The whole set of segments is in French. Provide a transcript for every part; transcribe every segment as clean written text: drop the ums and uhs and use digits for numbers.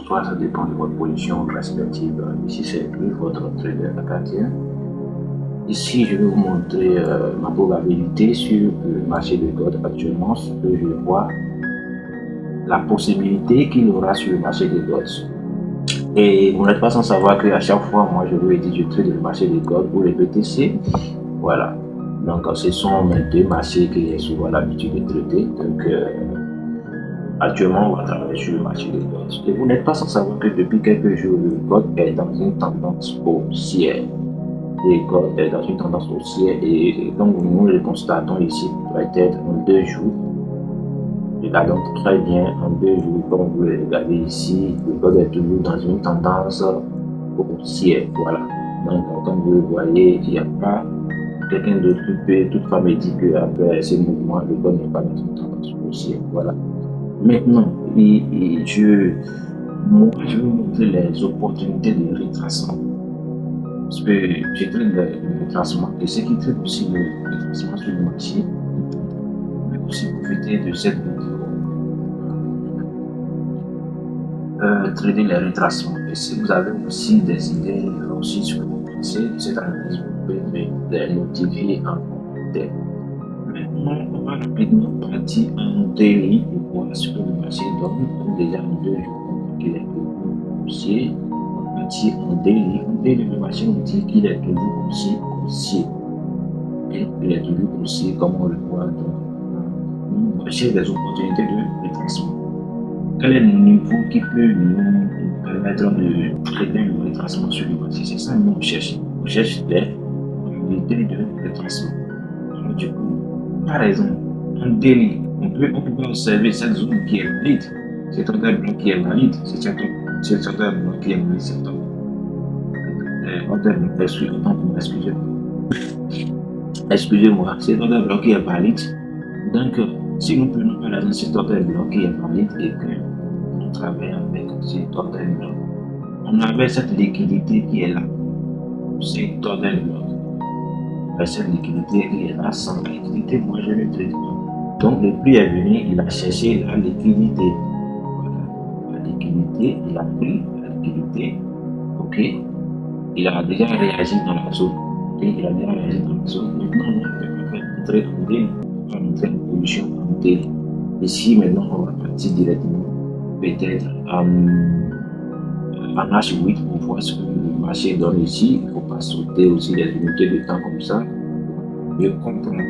Soit ça dépend de votre position respective. Ici, c'est lui, votre trader acadien. Ici, je vais vous montrer ma probabilité sur le marché de gold actuellement, ce que je vois, la possibilité qu'il aura sur le marché de gold. Et vous n'êtes pas sans savoir qu'à chaque fois, moi, je vous ai dit, je trade le marché de gold ou les BTC. Voilà. Donc, ce sont mes deux marchés que j'ai souvent l'habitude de traiter. Donc, actuellement, on va travailler sur le marché de gold. Et vous n'êtes pas sans savoir que depuis quelques jours, le gold est dans une tendance haussière. Le gold est dans une tendance haussière et comme nous le constatons ici, peut-être en 2 jours, regardons très bien en 2 jours, comme vous le regardez ici, le gold est toujours dans une tendance haussière. Voilà. Donc, comme vous le voyez, il n'y a pas quelqu'un d'autre qui peut toutefois me dire qu'après ces mouvements, le gold n'est pas dans une tendance haussière. Voilà. Maintenant, moi, je vais vous montrer les opportunités de retracement. Parce que j'ai traité le retracement et ceux qui traitent aussi le retracement sur le marché, mais aussi profiter de cette vidéo, traiter les retracements. Et si vous avez aussi des idées aussi sur vous pensez de cette analyse, vous pouvez me les notifier en commentaire. Maintenant, on va rapidement partir en daily pour voir ce que le marché donne. Comme déjà en 2 jours, qu'il est haussier. On va partir en daily. En daily, le marché nous dit qu'il est toujours aussi haussier. Et il est toujours haussier, comme on le voit. Donc, nous cherchons des opportunités de retracement. Quel est le niveau qui peut nous permettre de traiter le retracement sur le marché? C'est ça que nous cherchons. On cherche des opportunités de retracement. Alors, du coup, par exemple, en daily, on peut observer cette zone qui est valide. C'est un bloc qui est valide. C'est un bloc qui est valide. C'est un bloc, excusez-moi, c'est un bloc qui est valide. Donc, si nous prenons par exemple cet bloc qui est valide et que nous travaillons avec cet bloc, on avait cette liquidité qui est là. C'est bloc. Cette liquidité qui est là, sans liquidité, moi je ne traite pas. Donc le prix est venu, il a cherché la liquidité. Voilà. La liquidité, il a pris la liquidité. Ok. Il a déjà réagi dans la zone. Okay. Il a déjà réagi dans la zone. Maintenant, on va entrer en daily. On va entrer en position en daily. Ici, maintenant, on va partir directement, peut-être en H8 pour voir ce que le marché donne ici. Il ne faut pas sauter aussi les unités de temps comme ça. Je comprends.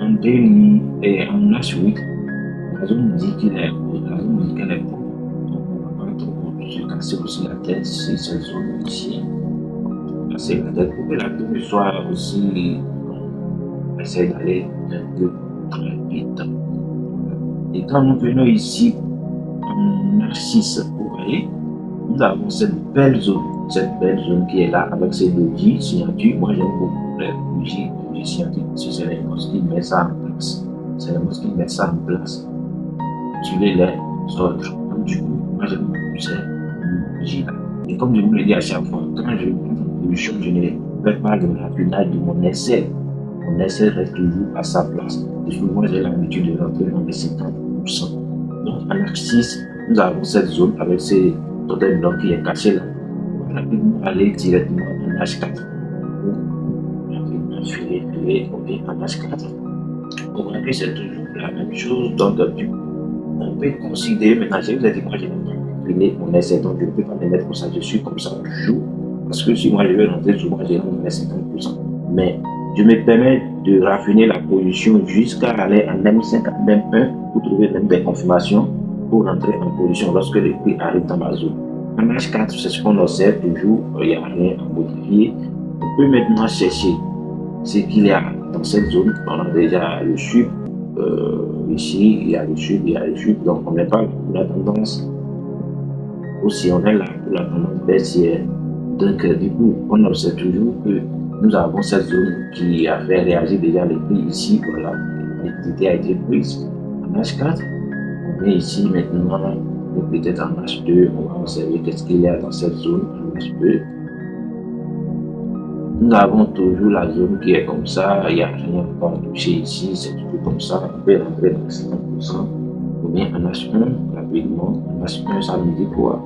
En daily et en H8, la zone dit qu'il est haut, la zone dit qu'elle est haute. Donc on ne va pas trop se casser aussi la tête si cette zone ici. Casser la tête pour que la tour soit aussi. On essaie d'aller un peu très vite. Et quand nous venons ici en H6, vous voyez, nous avons cette belle zone qui est là avec ces bougies signatures. Moi j'aime beaucoup les bougies signatures si c'est les mosques qui mettent ça en place. C'est les mosques qui mettent ça en place. Tuer les autres. Donc du coup, moi j'aime beaucoup ces bougies là. Et comme je vous le dis à chaque fois, quand je prends une position, je ne fais pas le raffinage de mon essai. Mon essai reste toujours à sa place. Et souvent j'ai l'habitude de rentrer dans les 50%. Donc en H6, nous avons cette zone avec ces totem blanc qui est caché là. On va rapidement aller directement en H4. Filer en H4. Vous voyez que c'est toujours la même chose. Donc on peut considérer maintenant, je vous ai dit moi je n'ai pas filer mon essai, donc je ne peux pas me mettre comme ça, je suis comme ça toujours. Parce que si moi je vais rentrer souvent, j'ai mon essai 50%. Mais je me permets de raffiner la position jusqu'à aller en M5, en M1 pour trouver même des confirmations pour rentrer en position lorsque le prix arrive dans ma zone. En H4, c'est ce qu'on observe toujours, il n'y a rien à modifier. On peut maintenant chercher ce qu'il y a dans cette zone. On a déjà le sub, ici, il y a le sub, donc on n'est pas pour la tendance aussi, on est là pour la tendance baissière. Donc, du coup, on observe toujours que nous avons cette zone qui a fait réagir déjà les prix ici. Voilà, la liquidité a été prise en H4. On est ici maintenant, peut-être en H2, on va observer qu'est-ce qu'il y a dans cette zone en H2. Nous avons toujours la zone qui est comme ça, il n'y a rien à toucher ici, c'est toujours comme ça, on peut rentrer dans 50%. Ou bien en H1, rapidement, en H1, ça me dit quoi?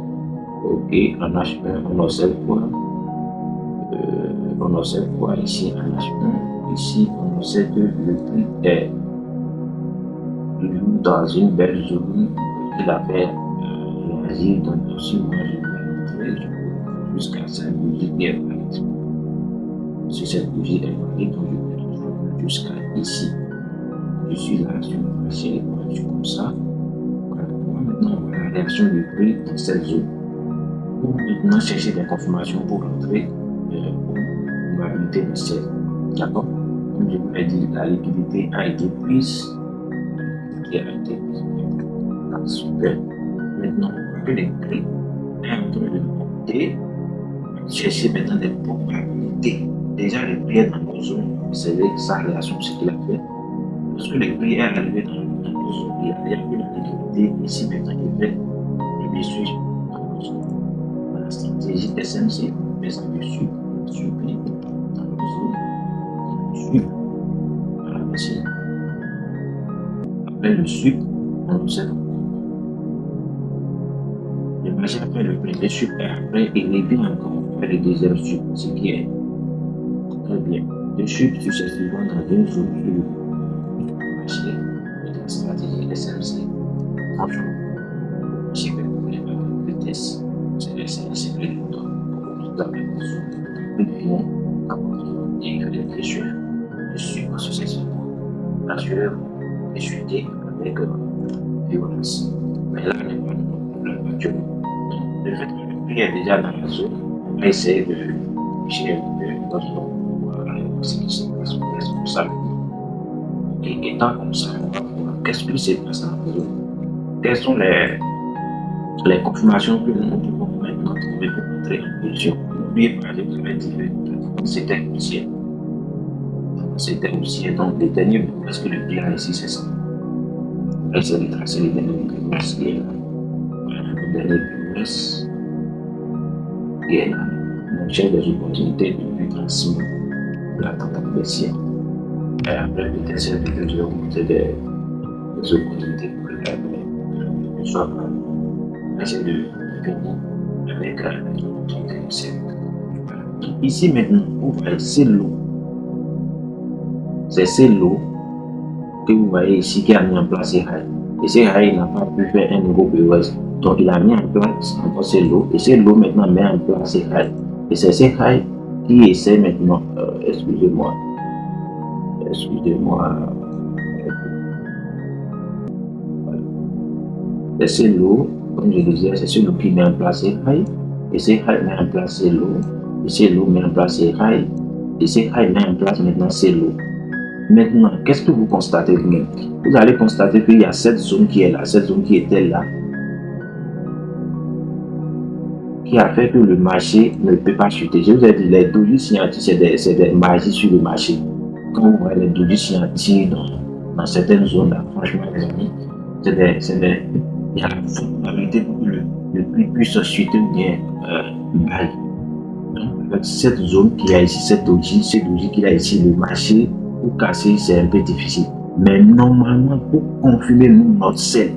Ok, en H1, on observe quoi? On observe quoi ici en H1? Ici, on observe que le prix est dans une belle zone qu'il appelle l'Asie. Donc, aussi, moi, je vais montrer jusqu'à cette bougie qui est valide. Si cette bougie est valide, donc je vais trouver jusqu'à ici. Je suis là sur le marché, je suis comme ça. Voilà. Maintenant, la réaction du prix dans cette zone. Pour maintenant chercher des confirmations pour rentrer pour probabilité de ciel. D'accord? Comme je vous l'ai dit, la liquidité a été prise. Qui a été prise. Super. Maintenant, que les prix est en train de monter, chercher maintenant des probabilités. Déjà, le prix est dans nos zones. Vous savez sa réaction, ce qu'il a fait. Lorsque le prix est arrivé dans nos zones, il a eu la liquidité. Ici, maintenant, il fait le dessus dans nos zones. La stratégie SMC, mais ça veut suivre dans nos zones. Suivre. Voilà, ici. Après le suivre, on observe. Le marché après le premier sup et après il revient encore faire le deuxième sup, ce qui est très bien. Le sup successivement dans une zone sur le marché avec la stratégie SMC. Franchement, le marché peut courir avec vitesse. C'est le temps. Vous avez des zones plus bien et il fait des pressures. Le sup successivement. Rassurez-vous, les chuter avec violence. Mais là, on n'est pas dans le problème actuellement. Le fait que le prix est déjà dans la zone, on va essayer de gérer un peu notre zone pour aller voir ce qui se passe. On reste comme ça. Et étant comme ça, on va voir qu'est-ce qui se passe dans la zone. Quelles sont les confirmations que nous devons maintenant trouver pour entrer en position. N'oubliez pas, je vous avais dit que c'était haussier. C'était haussier, donc les derniers mots, parce que le plan ici, c'est ça. On va essayer de tracer les derniers mots qui est là. Voilà, le dernier POS qui est là. On cherche des opportunités de tracement de la tentative baissière. Et après, peut-être c'est que je vais vous montrer des opportunités pour le faire, mais soit on va essayer de venir avec les opportunités baissières. Voilà. Ici maintenant, vous voyez, c'est l'eau. C'est l'eau que vous voyez ici qui a mis en place ces rails. Et ces rails n'a pas pu faire un nouveau POS. Donc il a mis en place encore ces lots. Et ces lots maintenant met en place ces rails. Et c'est ces rails qui essaient maintenant, excusez-moi, c'est ces lots, comme je disais, c'est ce lot qui met en place ces rails. Et ces rails met en place ces lots. Et ces lots met en place ces rails. Et ces rails met en place maintenant ces lots. Maintenant, qu'est-ce que vous constatez vous-même? Vous allez constater qu'il y a cette zone qui est là, cette zone qui était là, qui a fait que le marché ne peut pas chuter. Je vous ai dit, les dojis scientifiques, c'est des magies sur le marché. Quand vous voyez les dojis scientifiques dans certaines zones, là, franchement, les amis, il y a la probabilité pour que le prix puisse chuter ou bien bailler. Donc, avec cette zone qu'il y a ici, cette doji qu'il y a ici, le marché, pour casser, c'est un peu difficile. Mais normalement, pour confirmer notre sel,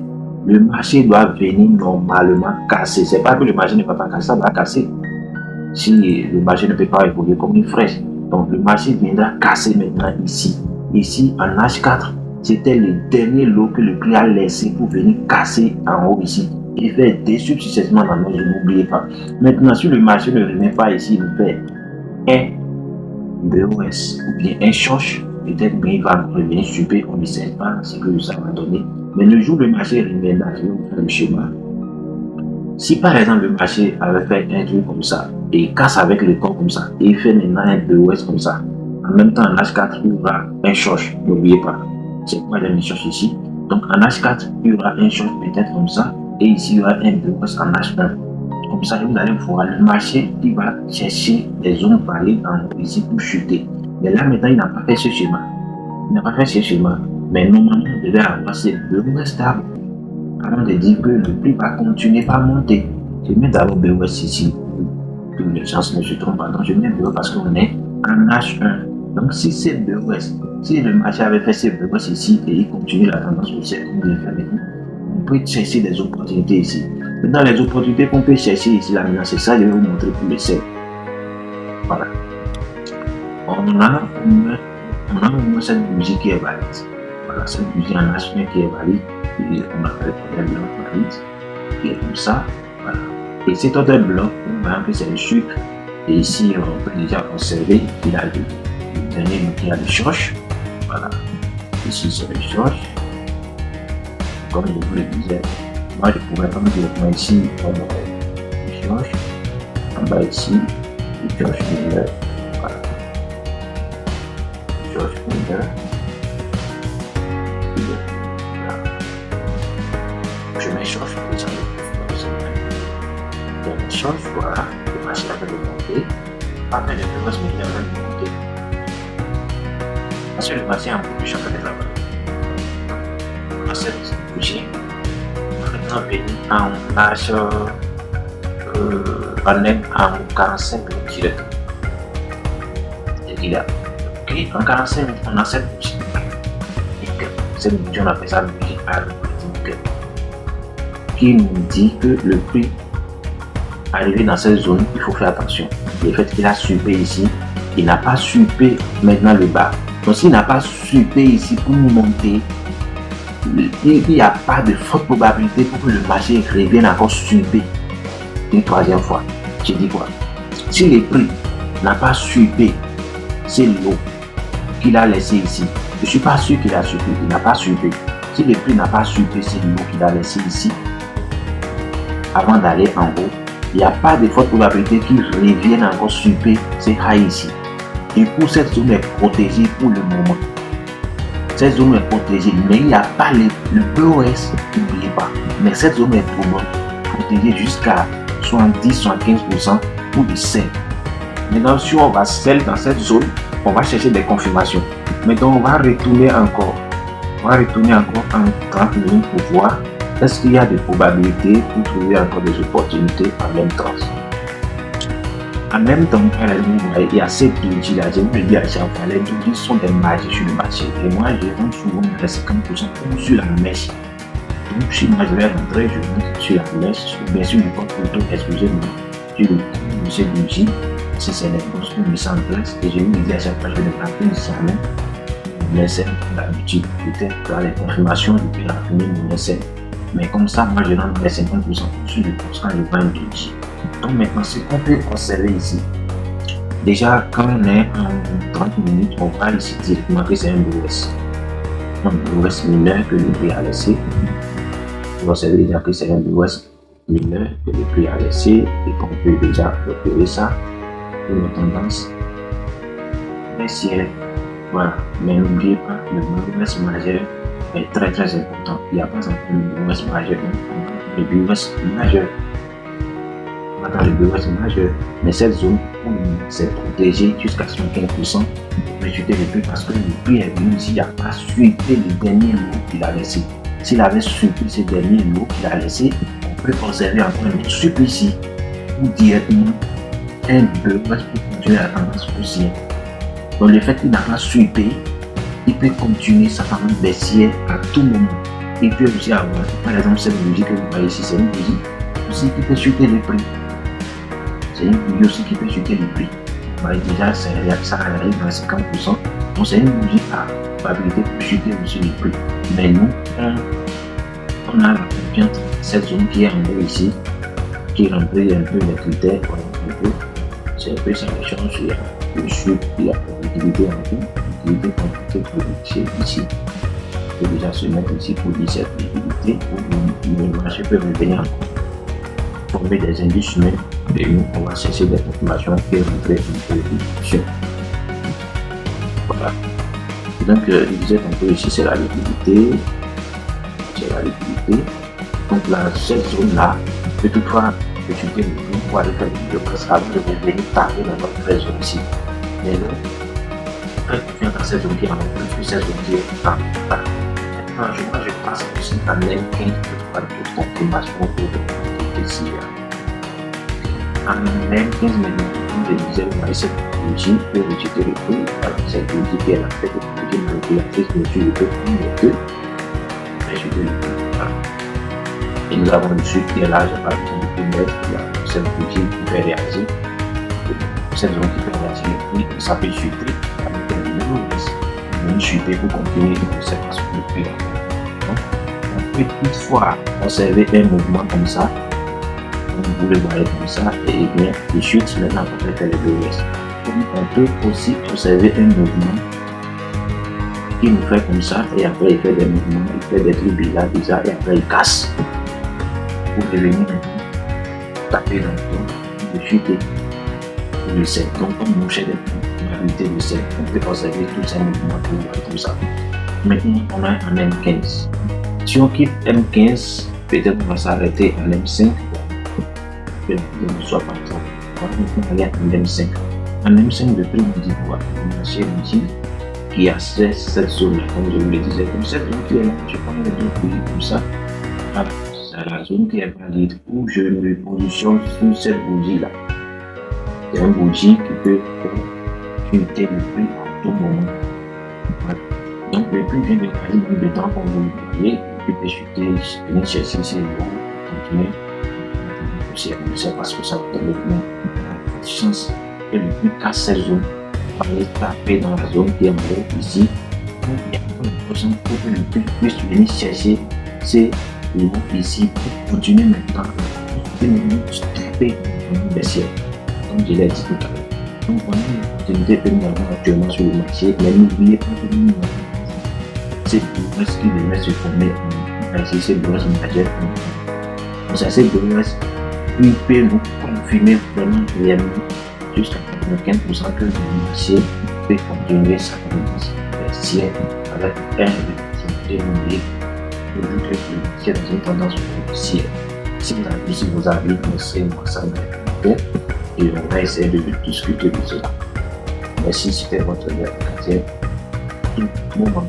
le marché doit venir normalement casser. C'est pas que le marché ne va pas casser, ça va casser. Si le marché ne peut pas évoluer comme une fraîche. Donc le marché viendra casser maintenant ici. Ici, en H4, c'était le dernier lot que le prix a laissé pour venir casser en haut ici. Et faire des subs successivement dans nos, je n'oubliez pas. Maintenant, si le marché ne remet pas ici, il fait un BOS ou bien un short. Peut-être qu'il va revenir super, on ne sait pas ce que ça va donner. Mais le jour où le marché remet là, je vais vous faire le schéma. Si par exemple le marché avait fait un truc comme ça, et il casse avec le corps comme ça, et il fait maintenant un BOS comme ça, en même temps en H4, il y aura un short, n'oubliez pas. C'est quoi les shorts ici? Donc en H4, il y aura un short peut-être comme ça, et ici il y aura un BOS en H1. Comme ça, vous allez voir le marché qui va chercher des zones valides en haut ici pour chuter. Mais là, maintenant, il n'a pas fait ce schéma. Il n'a pas fait ce schéma. Mais normalement, il devait avoir ces BOS stables avant de dire que le prix va continuer par monter. Je mets d'abord BOS ici. Que les gens ne se trompent pas. Donc, je mets BOS parce qu'on est en H1. Donc, si c'est BOS, si le marché avait fait ses BOS ici et il continue la tendance haussière comme il fait avec nous, On peut chercher des opportunités ici. Maintenant, les opportunités qu'on peut chercher ici, là, maintenant, c'est ça que je vais vous montrer pour le sel. Voilà. On a au moins cette bougie qui est valide. Voilà, cette bougie en H1 qui est valide. Et on a fait le bloc valide. Qui est comme ça. Voilà. Et cet autre bloc, on va que c'est le sucre. Et ici, on peut déjà observer qu'il a le dernier mot qui a le choche. Voilà. Ici, c'est le choche. Comme je vous le disais, moi je pourrais prendre directement ici, on aurait le choche. En bas ici, le choche mineur. Voilà. Le choche mineur. Je mets choche, déjà. Je mets choche, voilà. Le machine va le monter. Après, le plus mineur va le monter. Parce que le machine a un peu de choc à là-bas. Cette bougie maintenant venir en âge en 45 minutes directement. C'est-à-dire, en 45 minutes, on a cette bougie. Cette bougie, on appelle ça bougie algorithmique, qui nous dit que le prix arrivé dans cette zone, il faut faire attention. Le fait qu'il a supé ici, il n'a pas supé maintenant le bas. Donc s'il n'a pas supé ici pour nous monter, il n'y a pas de forte probabilité pour que le marché revienne encore supé une troisième fois. Je dis quoi? Si le prix n'a pas supé, c'est l'eau qu'il a laissé ici. Je ne suis pas sûr qu'il a supé, il n'a pas supé. Si le prix n'a pas supé, c'est l'eau qu'il a laissé ici. Avant d'aller en haut, il n'y a pas de forte probabilité qu'il revienne encore supé ces high ici. Du coup, cette zone est protégée pour le moment. Cette zone est protégée, mais il n'y a pas le POS, n'oubliez pas. Mais cette zone est protégée jusqu'à 70-75% pour le sel. Maintenant, si on va sell dans cette zone, on va chercher des confirmations. Maintenant, on va retourner encore. On va retourner encore en 30 minutes pour voir est-ce qu'il y a des probabilités pour trouver encore des opportunités en même temps. En même temps, il y a ces doujis là, je vous le dis à chaque fois, les doujis sont des marges sur le marché. Et moi, je rentre souvent à 50% sur la mèche. Donc, si moi je vais rentrer, je rentre sur la mèche, bien sûr, une porte photo, excusez-moi, sur le compte de ces doujis, si c'est les bourses pour me en place, et je vous le dis à chaque fois, je ne vais pas plus jamais mon SN comme d'habitude. Peut-être dans les confirmations, je peux rafiner mon SN. Mais comme ça, moi, je rentre les 50% sur le poste quand je vends un doujis. Donc maintenant, ce qu'on peut observer ici, déjà quand on est en 30 minutes, on va ici directement que c'est un BOS. Un BOS mineur que le prix a laissé. Vous observez déjà que c'est un BOS mineur que le prix a laissé et qu'on peut déjà repérer ça pour nos tendances baissières. Voilà, mais n'oubliez pas, le BOS majeur est très très important. Il n'y a pas encore le BOS majeur, le BOS majeur. Dans le BOS majeur, mais cette zone où c'est protégé jusqu'à 75%, mais je te répète parce que le prix est venu s'il n'a pas suivi les derniers lots qu'il a laissé. S'il avait suivi ces derniers lots qu'il a laissé, on peut observer encore un autre suivi ici ou directement un BOS pour continuer la tendance haussière. Donc le fait qu'il n'a pas suivi, il peut continuer sa tendance baissière à tout moment. Il peut aussi avoir, par exemple, cette bougie que vous voyez ici, c'est une bougie aussi qui peut suivre le prix. C'est une bougie aussi qui peut chuter le prix. Déjà, ça arrive dans 50%. Donc, c'est une bougie à probabilité pour chuter aussi le prix. Mais nous, on a la confiance, cette zone qui est en haut ici, qui remplit un peu les critères. C'est un peu ça la chance sur le chute et la probabilité en tout. L'utilité compliquée pour le ici. On peut déjà se mettre ici pour dire cette liquidité où le marché peut revenir encore. Former des indices humains et nous on va chercher des informations et rentrer un peu de discussion. Voilà. Et donc je disais un peu ici c'est la liquidité. C'est la liquidité. Donc là, cette zone là peut toutefois étudier le prix pour aller faire le presse avant de revenir taper dans notre vraie zone ici. Mais là, faites confiance dans cette zone qui est en haut, sur cette zone qui est en bas. Maintenant je passe aussi à M15 pour faire toute confirmation pour ici. En même 15 minutes, je disais, vous voyez cette bougie peut rejeter le prix. Alors, cette bougie qui est la fête de bougie manipulatrice, mesure le prix, mais que rejeter le prix. Voilà. Et nous avons le sucre qui est là, j'ai pas besoin de tout mettre, il y a cette bougie qui fait réagir, cette zone qui fait réagir, et ça peut chuter avec un niveau, même chuter pour continuer une séparation de plus rapide. Donc, on peut toutefois observer un mouvement comme ça, vous le voyez comme ça, et bien, les chutes maintenant on peut faire les deux restes. On peut aussi observer un mouvement qui nous fait comme ça, et après il fait des mouvements, il fait des trucs bizarres, et après il casse. Pour revenir maintenant, taper dans le dos, de chuter, le sel. Donc, comme nous chez la réalité du sel, on peut observer tous ces mouvements comme ça. Maintenant, on a un M15. Si on quitte M15, peut-être on va s'arrêter en M5. Que ne soit pas trop. On va aller en M5. En M5, le prix du pouvoir, on a chez l'outil qui a cette zone-là, comme je vous le disais, comme cette zone qui est là, je prends les deux bougies comme ça. C'est la zone qui est valide où je me positionne sur cette bougie-là. C'est une bougie qui peut chuter le prix à tout moment. Voilà. Donc le prix vient de caler dans le temps comme vous le voyez, il peut chuter, venir chercher ses lots, continuer. C'est parce que ça va donner une chance que le prix casse cette zone. On va aller taper dans la zone qui est en haut ici. Donc il y a une prochaine pour que le prix puisse venir chercher ces lots ici pour continuer maintenant. Taper dans le ciel. Comme je l'ai dit tout à l'heure. Donc on a une opportunité que nous avons actuellement sur le marché, mais n'oubliez pas que nous avons ces bourses qui devaient se former ainsi ces bourses majeures. Donc ces bourses, il peut nous confirmer vraiment réellement jusqu'à 95% que le marché peut continuer sa tendance baissière avec un activité numérique pour que le marché est dans une tendance baissière. Si vous avez montrez-moi ça dans les commentaires. Et on va essayer de discuter de cela. Merci, c'était votre dernier tout moment.